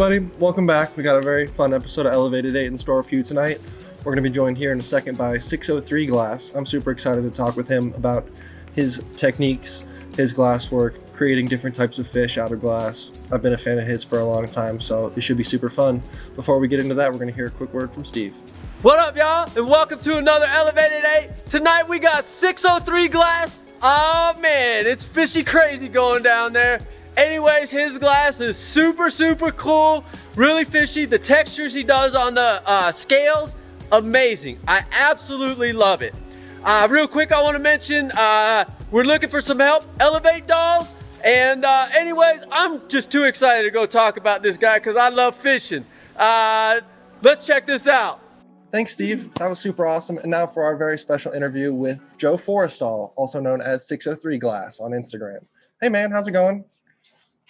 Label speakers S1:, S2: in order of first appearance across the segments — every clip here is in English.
S1: everybody. Welcome back. We got a very fun episode of Elev8 in store for you tonight. We're going to be joined here in a second by 603Glass. I'm super excited to talk with him about his techniques, his glass work, creating different types of fish out of glass. I've been a fan of his for a long time, so it should be super fun. Before we get into that, we're going to hear a quick word from Steve.
S2: What up, y'all? And welcome to another Elev8. Tonight we got 603Glass. Oh man, it's fishy crazy going down there. Anyways, his glass is super cool, really fishy. The textures he does on the scales, amazing. I absolutely love it. Real quick, I want to mention we're looking for some help, Elev8 dolls. And anyways, I'm just too excited to go talk about this guy because I love fishing. Let's check this out.
S1: Thanks, Steve. That was super awesome. And now for our very special interview with Joe Forestall, also known as 603Glass on Instagram. Hey man, how's it going?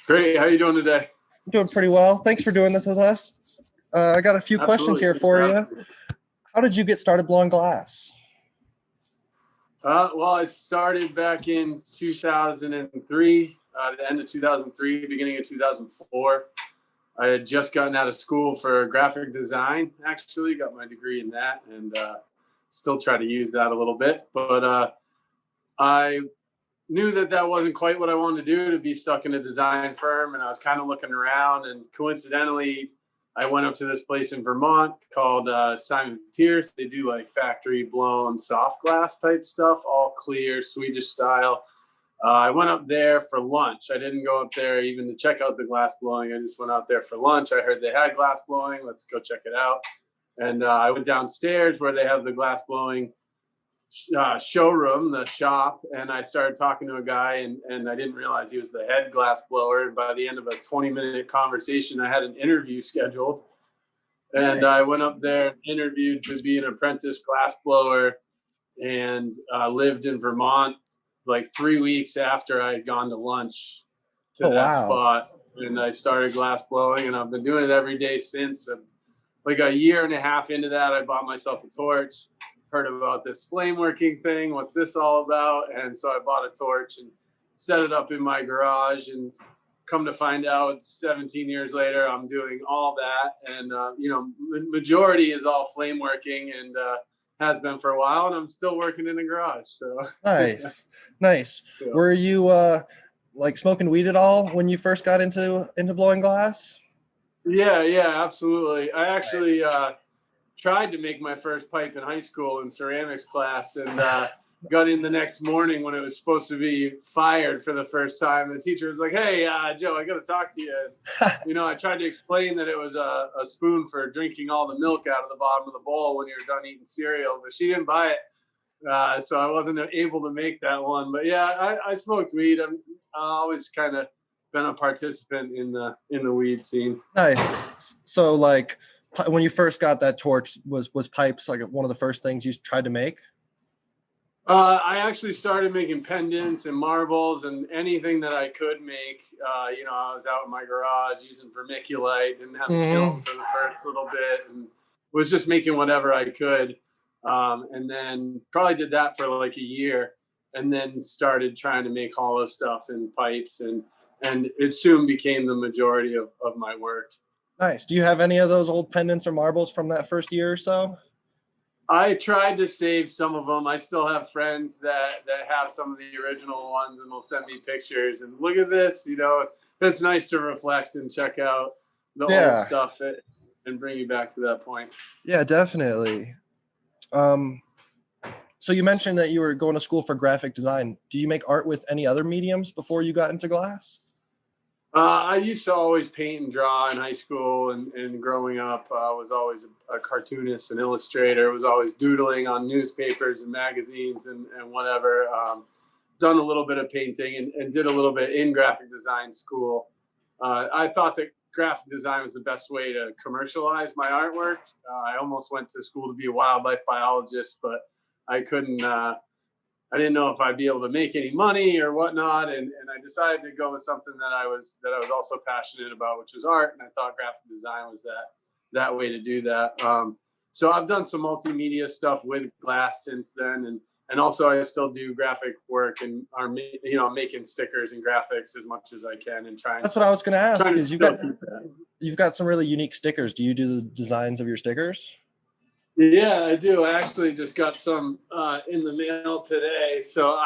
S3: Great. How are you doing today?
S1: I'm doing pretty well. Thanks for doing this with us. I got a few questions here for you. How did you get started blowing glass?
S3: Well, I started back in 2003, the end of 2003, beginning of 2004. I had just gotten out of school for graphic design, actually, got my degree in that, and still try to use that a little bit. But I knew that wasn't quite what I wanted to do, to be stuck in a design firm, and I was kind of looking around, and coincidentally, I went up to this place in Vermont called Simon Pierce. They do like factory blown soft glass type stuff, all clear, Swedish style. I went up there for lunch. I didn't go up there even to check out the glass blowing. I just went out there for lunch. I heard they had glass blowing. Let's go check it out. And I went downstairs where they have the glass blowing showroom, the shop, and I started talking to a guy, and I didn't realize he was the head glass blower. And by the end of a 20-minute conversation, I had an interview scheduled, and I went up there and interviewed to be an apprentice glass blower, and lived in Vermont like 3 weeks after I had gone to lunch to that spot, and I started glass blowing, and I've been doing it every day since. Like a year and a half into that, I bought myself a torch. Heard about this flame working thing. What's this all about? And so I bought a torch and set it up in my garage, and come to find out 17 years later, I'm doing all that. And, majority is all flame working, and has been for a while, and I'm still working in the garage. So
S1: Nice. Yeah. Were you like smoking weed at all when you first got into blowing glass?
S3: Yeah, absolutely. I actually, tried to make my first pipe in high school in ceramics class, and got in the next morning when it was supposed to be fired for the first time. The teacher was like, "Hey, Joe, I got to talk to you." I tried to explain that it was a spoon for drinking all the milk out of the bottom of the bowl when you're done eating cereal, but she didn't buy it. So I wasn't able to make that one. But yeah, I smoked weed. I'm always kind of been a participant in the weed scene.
S1: Nice. So like, when you first got that torch, was pipes like one of the first things you tried to make?
S3: I actually started making pendants and marbles and anything that I could make. I was out in my garage using vermiculite, didn't have a kiln for the first little bit, and was just making whatever I could. And then probably did that for like a year, and then started trying to make hollow stuff and pipes, and it soon became the majority of my work.
S1: Nice. Do you have any of those old pendants or marbles from that first year or so?
S3: I tried to save some of them. I still have friends that have some of the original ones, and they'll send me pictures and look at this. It's nice to reflect and check out the old stuff and bring you back to that point.
S1: Yeah, definitely. So you mentioned that you were going to school for graphic design. Do you make art with any other mediums before you got into glass?
S3: I used to always paint and draw in high school, and growing up, I was always a cartoonist and illustrator. Was always doodling on newspapers and magazines and whatever. Done a little bit of painting and did a little bit in graphic design school. I thought that graphic design was the best way to commercialize my artwork. I almost went to school to be a wildlife biologist, but I couldn't. I didn't know if I'd be able to make any money or whatnot, and I decided to go with something that I was also passionate about, which was art, and I thought graphic design was that way to do that. So I've done some multimedia stuff with glass since then, and also I still do graphic work and are making stickers and graphics as much as I can and trying.
S1: That's what I was going to ask. Is
S3: You've
S1: got some really unique stickers. Do you do the designs of your stickers?
S3: Yeah, I do. I actually just got some in the mail today. So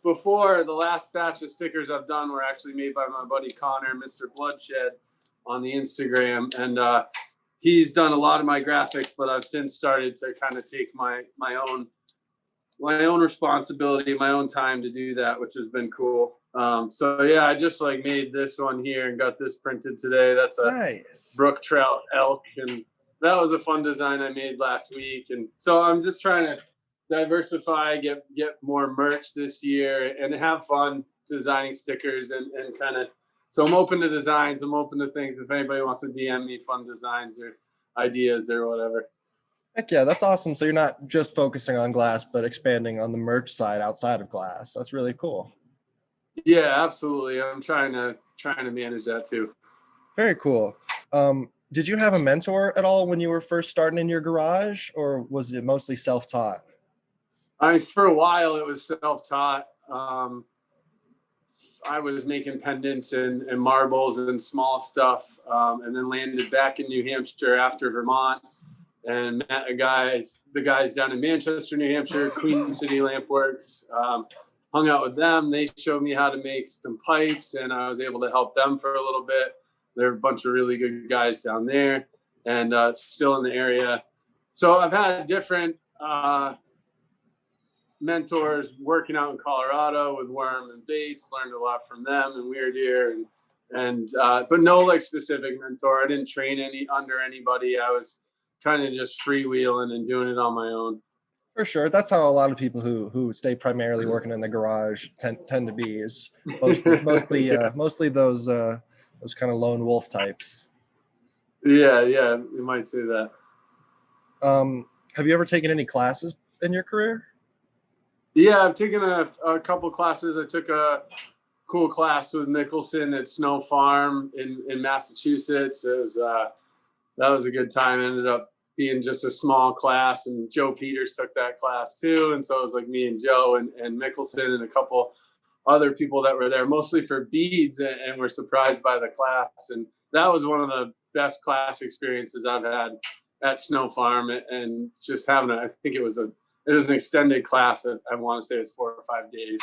S3: before the last batch of stickers I've done were actually made by my buddy Connor, Mr. Bloodshed, on the Instagram, and he's done a lot of my graphics. But I've since started to kind of take my own responsibility, my own time to do that, which has been cool. So yeah, I just like made this one here and got this printed today. That's a nice brook trout elk, and that was a fun design I made last week. And so I'm just trying to diversify, get more merch this year, and have fun designing stickers and kind of. So I'm open to designs. I'm open to things. If anybody wants to DM me fun designs or ideas or whatever.
S1: Heck yeah, that's awesome. So you're not just focusing on glass, but expanding on the merch side outside of glass. That's really cool.
S3: Yeah, absolutely. I'm trying to manage that too.
S1: Very cool. Did you have a mentor at all when you were first starting in your garage, or was it mostly self-taught?
S3: For a while it was self-taught. I was making pendants and marbles and small stuff, and then landed back in New Hampshire after Vermont, and met the guys down in Manchester, New Hampshire, Queen City Lamp Works. Hung out with them. They showed me how to make some pipes, and I was able to help them for a little bit. There are a bunch of really good guys down there, and still in the area. So I've had different mentors working out in Colorado with Worm and Bates. Learned a lot from them and Weird Ear, and but no like specific mentor. I didn't train under anybody. I was kind of just freewheeling and doing it on my own.
S1: For sure. That's how a lot of people who stay primarily working in the garage tend to be, is mostly those kind of lone wolf types.
S3: Yeah, you might say that.
S1: Have you ever taken any classes in your career?
S3: Yeah, I've taken a couple classes. I took a cool class with Mickelson at Snow Farm in Massachusetts. That was a good time. It ended up being just a small class, and Joe Peters took that class too. And so it was like me and Joe and Mickelson and a couple other people that were there, mostly for beads, and were surprised by the class. And that was one of the best class experiences I've had at Snow Farm, and just having I think it was an extended class. I want to say it's 4 or 5 days.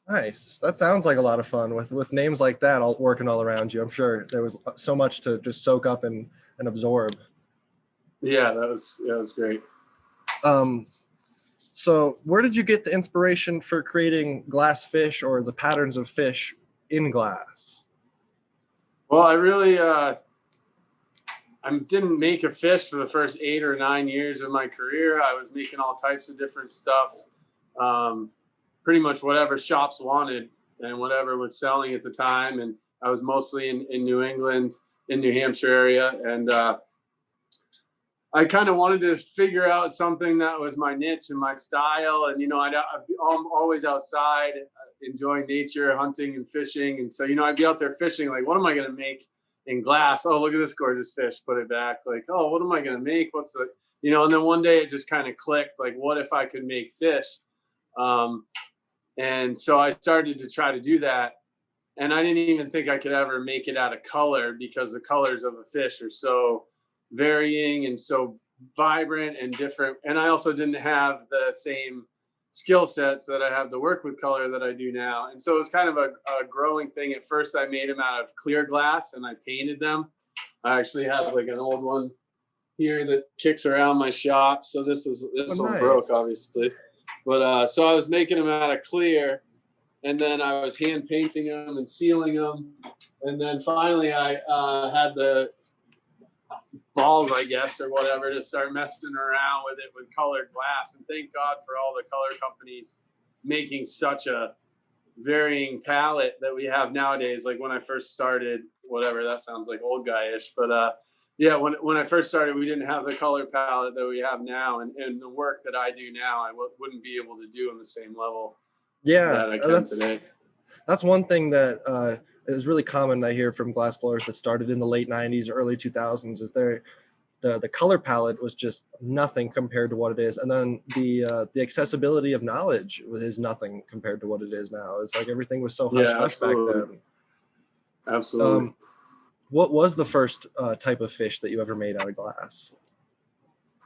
S1: Nice. That sounds like a lot of fun with names like that working all around you. I'm sure there was so much to just soak up and absorb.
S3: Yeah, that was great.
S1: So where did you get the inspiration for creating glass fish or the patterns of fish in glass?
S3: Well, I really I didn't make a fish for the first 8 or 9 years of my career. I was making all types of different stuff, pretty much whatever shops wanted and whatever was selling at the time. And I was mostly in New England, in New Hampshire area, and I kind of wanted to figure out something that was my niche and my style. And, I'm always outside enjoying nature, hunting and fishing. And so, I'd be out there fishing. Like, what am I going to make in glass? Oh, look at this gorgeous fish. Put it back. Like, oh, what am I going to make? What's the, and then one day it just kind of clicked. Like, what if I could make fish? And so I started to try to do that. And I didn't even think I could ever make it out of color, because the colors of a fish are so varying and so vibrant and different. And I also didn't have the same skill sets that I have to work with color that I do now. And so it was kind of a growing thing. At first I made them out of clear glass and I painted them. I actually have like an old one here that kicks around my shop. So this one
S1: nice.
S3: Broke obviously, but so I was making them out of clear, and then I was hand painting them and sealing them. And then finally I had the balls, I guess, or whatever, to start messing around with it with colored glass. And thank God for all the color companies making such a varying palette that we have nowadays. Like when I first started, whatever, that sounds like old guy-ish, but yeah, when I first started, we didn't have the color palette that we have now, and the work that I do now, I wouldn't be able to do on the same level.
S1: Yeah,
S3: that I can today.
S1: That's one thing that is really common. I hear from glass blowers that started in the late 90s, early 2000s, is the color palette was just nothing compared to what it is, and then the accessibility of knowledge is nothing compared to what it is now. It's like everything was so hush
S3: Yeah,
S1: hush back
S3: absolutely.
S1: then.
S3: Absolutely.
S1: What was the first type of fish that you ever made out of glass?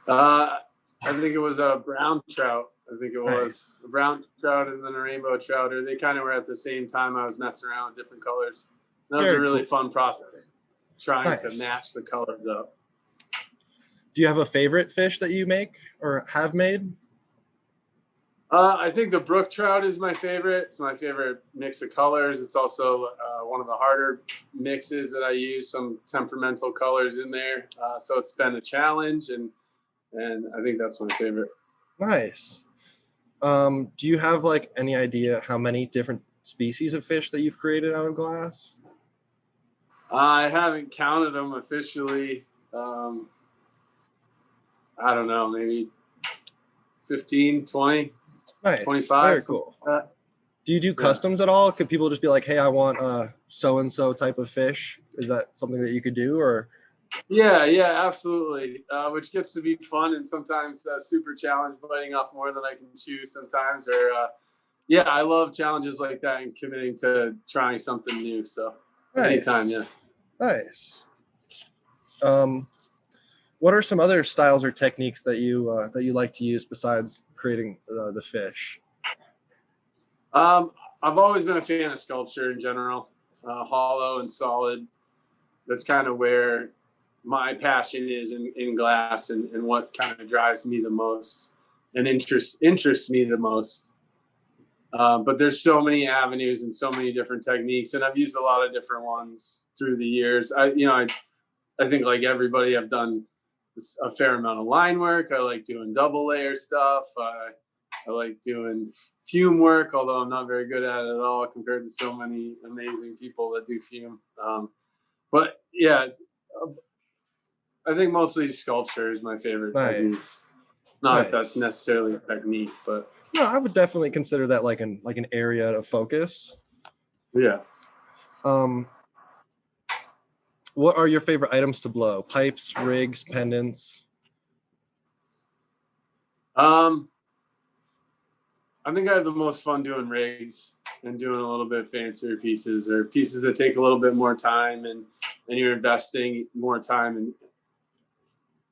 S3: I think it was a brown trout. I think it was
S1: Nice.
S3: a brown trout and then a rainbow trout. Or they kind of were at the same time. I was messing around with different colors. That was a
S1: Very
S3: really
S1: cool.
S3: fun process, trying to
S1: Nice.
S3: match the colors up.
S1: Do you have a favorite fish that you make or have made?
S3: I think the brook trout is my favorite. It's my favorite mix of colors. It's also one of the harder mixes that I use, some temperamental colors in there. So it's been a challenge, and I think that's my favorite.
S1: Nice. Do you have like any idea how many different species of fish that you've created out of glass?
S3: I haven't counted them officially. I don't know, maybe 15, 20,
S1: Nice.
S3: 25.
S1: Very cool. Do you do customs at all? Could people just be like, hey, I want a so-and-so type of fish? Is that something that you could do, or?
S3: Yeah, absolutely. Which gets to be fun and sometimes super challenge, biting off more than I can chew sometimes. Or yeah, I love challenges like that and committing to trying something new. So
S1: Nice.
S3: anytime, yeah.
S1: Nice. What are some other styles or techniques that you like to use besides creating the fish?
S3: I've always been a fan of sculpture in general, hollow and solid. That's kind of where my passion is in glass, and what kind of drives me the most and interests me the most. But there's so many avenues and so many different techniques, and I've used a lot of different ones through the years. I think like everybody, I've done a fair amount of line work. I like doing double layer stuff. I like doing fume work, although I'm not very good at it at all compared to so many amazing people that do fume. But yeah, I think mostly sculpture is my favorite technique.
S1: Nice.
S3: Not if that's necessarily a technique, but
S1: no, I would definitely consider that like an area of focus.
S3: yeah.
S1: What are your favorite items to blow? Pipes, rigs, pendants?
S3: I think I have the most fun doing rigs and doing a little bit fancier pieces, or pieces that take a little bit more time, and you're investing more time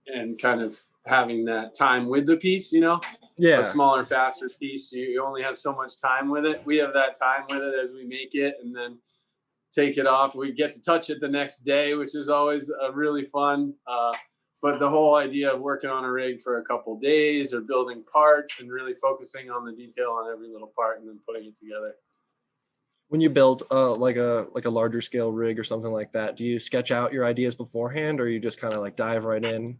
S3: and kind of having that time with the piece,
S1: Yeah.
S3: A smaller, faster piece. You only have so much time with it. We have that time with it as we make it, and then take it off. We get to touch it the next day, which is always really fun. But the whole idea of working on a rig for a couple days or building parts and really focusing on the detail on every little part and then putting it together.
S1: When you build like a larger scale rig or something like that, do you sketch out your ideas beforehand, or you just kind of like dive right in?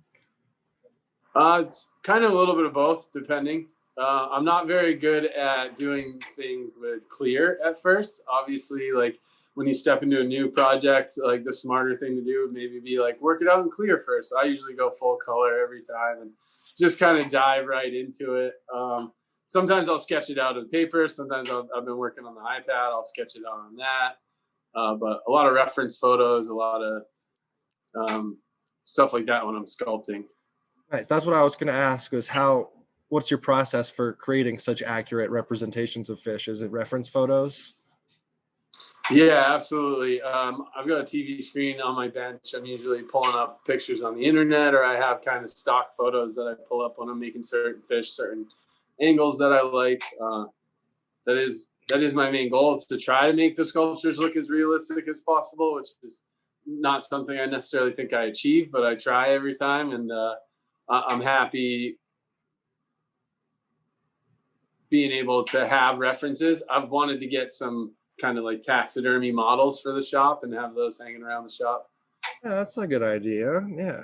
S3: It's kind of a little bit of both, depending. I'm not very good at doing things with clear at first. Obviously, like when you step into a new project, like the smarter thing to do would maybe be like work it out in clear first. I usually go full color every time and just kind of dive right into it. Sometimes I'll sketch it out on paper. Sometimes I've been working on the iPad. I'll sketch it out on that. But a lot of reference photos, a lot of stuff like that when I'm sculpting.
S1: Nice. That's what I was going to ask, was what's your process for creating such accurate representations of fish? Is it reference photos?
S3: Yeah, absolutely. I've got a TV screen on my bench. I'm usually pulling up pictures on the internet, or I have kind of stock photos that I pull up when I'm making certain fish, certain angles that I like. That is my main goal, is to try to make the sculptures look as realistic as possible, which is not something I necessarily think I achieve, but I try every time, and I'm happy being able to have references. I've wanted to get some kind of like taxidermy models for the shop and have those hanging around the shop.
S1: Yeah, that's a good idea. Yeah.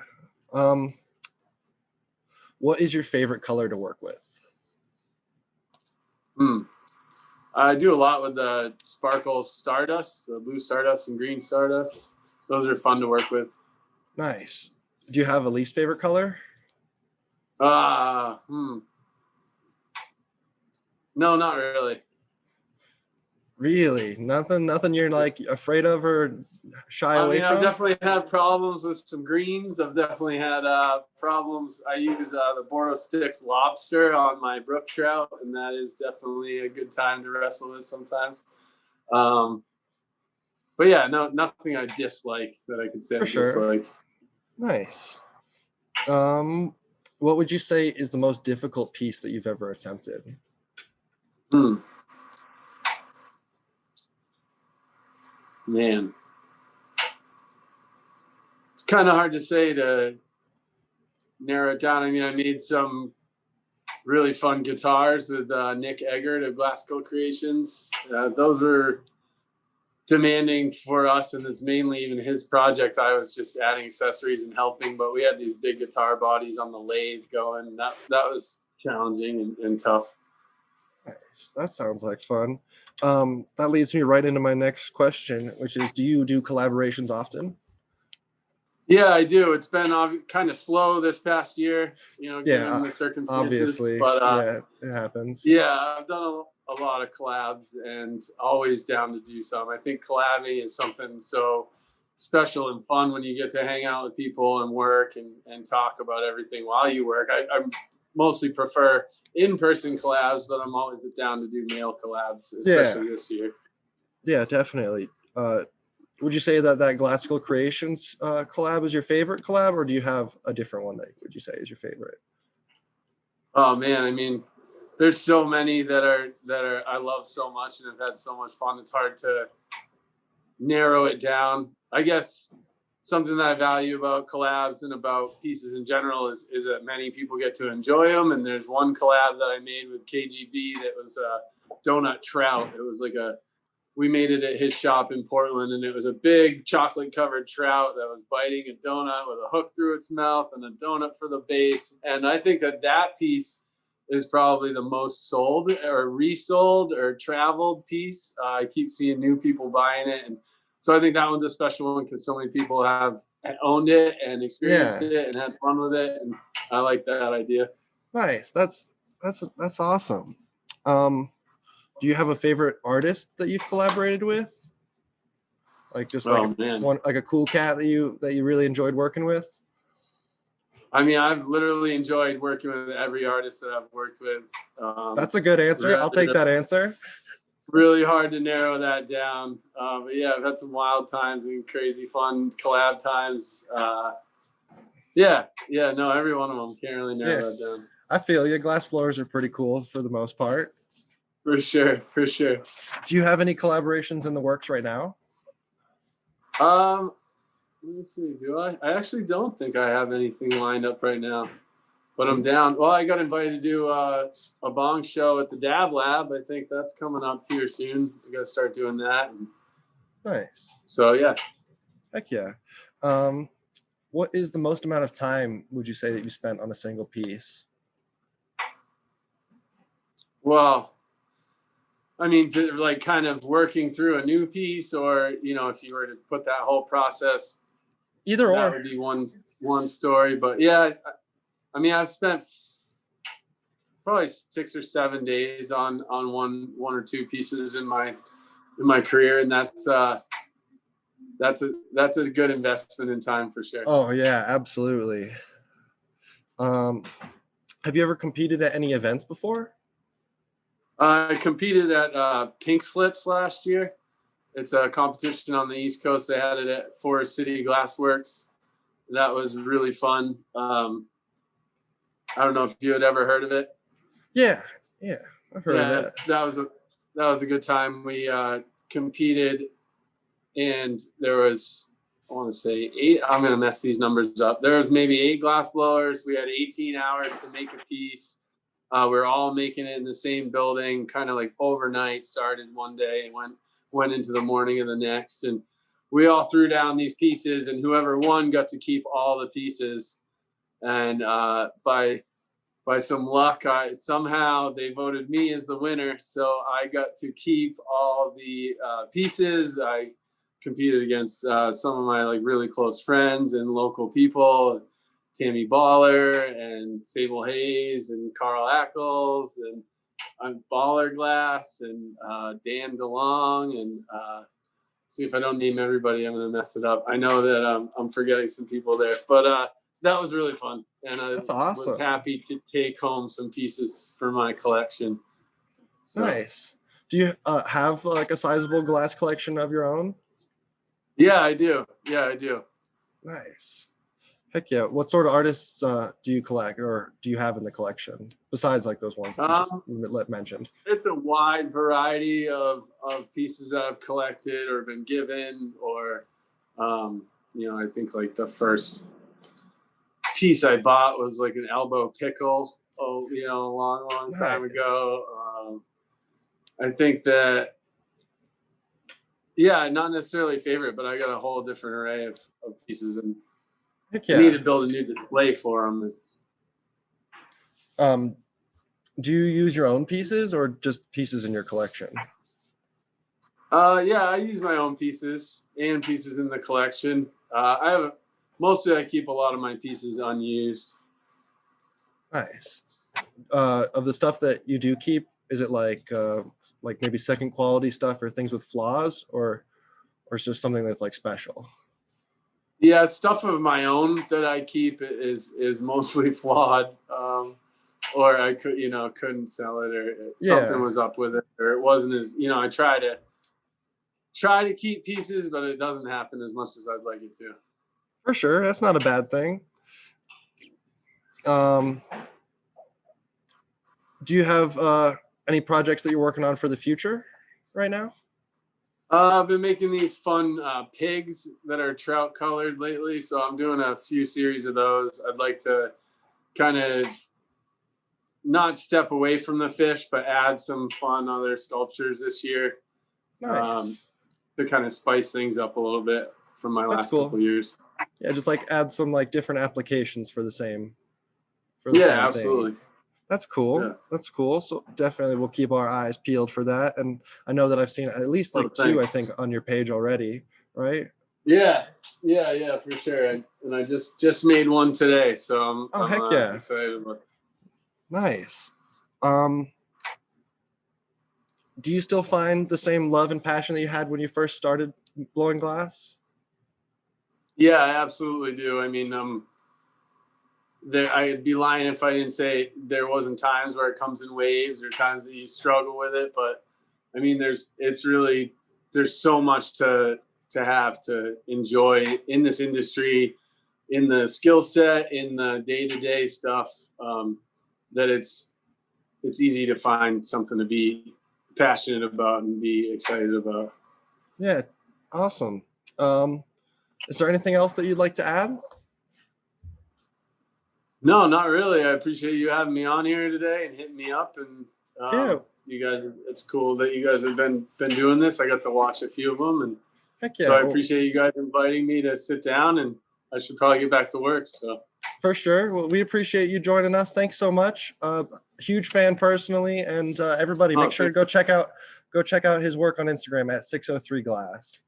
S1: What is your favorite color to work with?
S3: I do a lot with the sparkle stardust, the blue stardust and green stardust. Those are fun to work with.
S1: Nice. Do you have a least favorite color?
S3: No, not really.
S1: Really? Nothing you're like afraid of or shy
S3: I
S1: away
S3: mean, I've
S1: from?
S3: definitely had problems with some greens. I've definitely had problems. I use the Boro Sticks lobster on my brook trout, and that is definitely a good time to wrestle with sometimes. Um, but yeah, no, nothing I dislike that I could say
S1: For
S3: I
S1: sure.
S3: dislike.
S1: Nice. What would you say is the most difficult piece that you've ever attempted?
S3: Man, it's kind of hard to say to narrow it down. I mean, I made some really fun guitars with Nick Eggert of Glasgow Creations. Those were demanding for us, and it's mainly even his project. I was just adding accessories and helping, but we had these big guitar bodies on the lathe going. That was challenging and tough.
S1: Nice. That sounds like fun. That leads me right into my next question, which is, do you do collaborations often?
S3: Yeah, I do. It's been kind of slow this past year, given the circumstances.
S1: Obviously.
S3: But
S1: yeah, it happens.
S3: yeah, I've done a lot of collabs and always down to do some. I think collabing is something so special and fun when you get to hang out with people and work and talk about everything while you work. I mostly prefer in-person collabs, but I'm always down to do mail collabs, especially this year.
S1: Yeah, definitely. Would you say that Glasgow Creations collab is your favorite collab, or do you have a different one that would you say is your favorite?
S3: Oh man, I mean, there's so many that are I love so much and have had so much fun. It's hard to narrow it down. I guess something that I value about collabs and about pieces in general is that many people get to enjoy them. And there's one collab that I made with KGB that was a donut trout. It was like we made it at his shop in Portland, and it was a big chocolate covered trout that was biting a donut with a hook through its mouth and a donut for the base. And I think that piece is probably the most sold or resold or traveled piece. I keep seeing new people buying it. And so I think that one's a special one because so many people have owned it and experienced it and had fun with it. And I like that idea.
S1: Nice. That's awesome. Do you have a favorite artist that you've collaborated with? Like just one, like a cool cat that you really enjoyed working with?
S3: I mean, I've literally enjoyed working with every artist that I've worked with.
S1: That's a good answer. I'll take that answer.
S3: Really hard to narrow that down. But yeah, I've had some wild times and crazy fun collab times. No, every one of them. Can't really narrow that down.
S1: I feel you. Glass blowers are pretty cool for the most part.
S3: For sure.
S1: Do you have any collaborations in the works right now?
S3: Let me see. Do I? I actually don't think I have anything lined up right now, but I'm down. Well, I got invited to do a bong show at the Dab Lab. I think that's coming up here soon. I got to start doing that.
S1: Nice.
S3: So yeah.
S1: Heck yeah. What is the most amount of time would you say that you spent on a single piece?
S3: Well, I mean, to like kind of working through a new piece, or if you were to put that whole process,
S1: either
S3: that would be one story. But yeah, I mean, I've spent probably 6 or 7 days on one or two pieces in my career, and that's a good investment in time for sure.
S1: Oh yeah, absolutely. Have you ever competed at any events before?
S3: I competed at Pink Slips last year. It's a competition on the East Coast. They had it at Forest City Glassworks. That was really fun. I don't know if you had ever heard of it.
S1: Yeah, I've heard of that.
S3: That was a good time. We competed, and there was, I want to say 8. I'm gonna mess these numbers up. There was maybe 8 glass blowers. We had 18 hours to make a piece. We're all making it in the same building, kind of like overnight. Started one day and went into the morning of the next, and we all threw down these pieces, and whoever won got to keep all the pieces. And by some luck, somehow they voted me as the winner, so I got to keep all the pieces. I competed against some of my really close friends and local people. Tammy Baller and Sable Hayes and Carl Ackles and Baller Glass and Dan DeLong and see if I don't name everybody, I'm gonna mess it up. I know that I'm forgetting some people there, but that was really fun, and I
S1: That's awesome.
S3: was happy to take home some pieces for my collection. So,
S1: Nice. Do you have like a sizable glass collection of your own?
S3: yeah, I do. Yeah, I do.
S1: Nice. Heck yeah. What sort of artists do you collect or do you have in the collection besides like those ones that you just mentioned?
S3: It's a wide variety of pieces that I've collected or been given, or I think like the first piece I bought was like an elbow pickle, a long time ago. I think that, not necessarily favorite, but I got a whole different array of pieces, and
S1: Heck yeah.
S3: I need to build a new display for them.
S1: Do you use your own pieces or just pieces in your collection?
S3: I use my own pieces and pieces in the collection. Mostly I keep a lot of my pieces unused.
S1: Nice. Of the stuff that you do keep, is it like maybe second quality stuff or things with flaws, or it's just something that's like special?
S3: Yeah, stuff of my own that I keep is mostly flawed, or I couldn't sell it, or something was up with it, or it wasn't as I try to keep pieces, but it doesn't happen as much as I'd like it to.
S1: For sure, that's not a bad thing. Do you have any projects that you're working on for the future right now?
S3: I've been making these fun pigs that are trout colored lately, so I'm doing a few series of those. I'd like to kind of not step away from the fish, but add some fun other sculptures this year.
S1: Nice.
S3: To kind of spice things up a little bit from my last couple years.
S1: Yeah, just like add some like different applications for the same.
S3: Absolutely.
S1: Thing. That's cool. Yeah. That's cool. So definitely we'll keep our eyes peeled for that. And I know that I've seen at least like two, I think, on your page already, right?
S3: Yeah, for sure. And I just made one today, so I'm excited about it.
S1: Nice. Do you still find the same love and passion that you had when you first started blowing glass?
S3: Yeah, I absolutely do. I mean, I'd be lying if I didn't say there wasn't times where it comes in waves or times that you struggle with it. But I mean, there's so much to have to enjoy in this industry, in the skill set, in the day-to-day stuff, that it's easy to find something to be passionate about and be excited about.
S1: Yeah, awesome. Is there anything else that you'd like to add?
S3: No, not really. I appreciate you having me on here today and hitting me up. And you guys, it's cool that you guys have been doing this. I got to watch a few of them, and so I appreciate you guys inviting me to sit down. And I should probably get back to work. So
S1: for sure. Well, we appreciate you joining us. Thanks so much. Huge fan personally, and everybody, make sure to go check out his work on Instagram at 603Glass.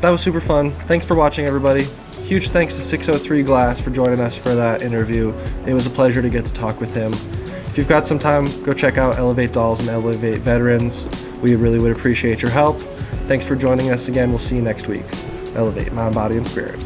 S1: That was super fun. Thanks for watching, everybody. Huge thanks to 603Glass for joining us for that interview. It was a pleasure to get to talk with him. If you've got some time, go check out Elev8 Dolls and Elev8 Veterans. We really would appreciate your help. Thanks for joining us again. We'll see you next week. Elevate mind, body, and spirit.